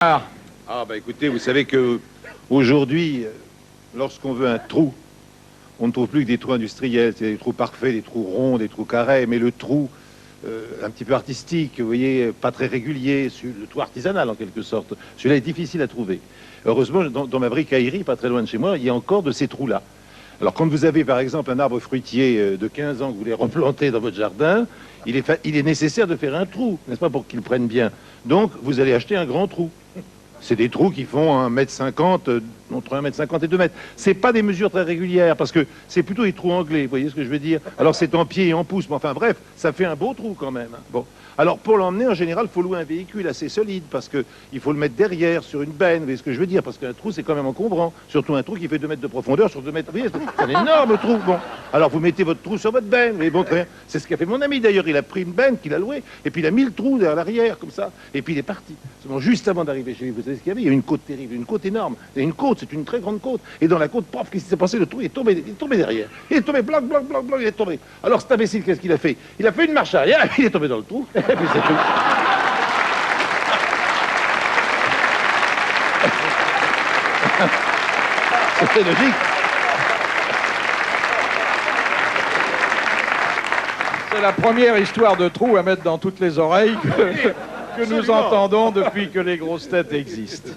Ah, bah écoutez, vous savez que aujourd'hui, lorsqu'on veut un trou, on ne trouve plus que des trous industriels, c'est des trous parfaits, des trous ronds, des trous carrés, mais le trou un petit peu artistique, vous voyez, pas très régulier, le trou artisanal en quelque sorte, celui-là est difficile à trouver. Heureusement, dans ma bricaillerie, pas très loin de chez moi, il y a encore de ces trous-là. Alors quand vous avez par exemple un arbre fruitier de 15 ans que vous voulez replanter dans votre jardin, il est nécessaire de faire un trou, n'est-ce pas, pour qu'il prenne bien. Donc vous allez acheter un grand trou. C'est des trous qui font 1,50 m, entre 1,50 m et 2 mètres. C'est pas des mesures très régulières, parce que c'est plutôt des trous anglais, vous voyez ce que je veux dire? Alors c'est en pied et en pouce, mais enfin bref, ça fait un beau trou quand même. Bon. Alors pour l'emmener, en général, il faut louer un véhicule assez solide, parce qu'il faut le mettre derrière, sur une benne, vous voyez ce que je veux dire? Parce qu'un trou, c'est quand même encombrant. Surtout un trou qui fait 2 mètres de profondeur sur 2 mètres. Vous voyez, c'est un énorme trou. Bon. Alors vous mettez votre trou sur votre benne, mais bon, très bien. C'est ce qu'a fait mon ami d'ailleurs. Il a pris une benne qu'il a louée, et puis il a mis le trou derrière l'arrière, comme ça, et puis il est parti. Seulement, juste avant d'arriver chez lui, vous savez ce qu'il y avait? Il y a une côte terrible, une côte énorme. Il y a une côte, c'est une très grande côte. Et dans la côte, prof, qu'est-ce qui s'est passé? Le trou est tombé derrière. Il est tombé, blanc, blanc, blanc, blanc, il est tombé. Alors cet imbécile, qu'est-ce qu'il a fait? Il a fait une marche arrière, et puis il est tombé dans le trou, et puis c'est tout. C'était logique. c'est la première histoire de trou à mettre dans toutes les oreilles que nous entendons depuis que les grosses têtes existent.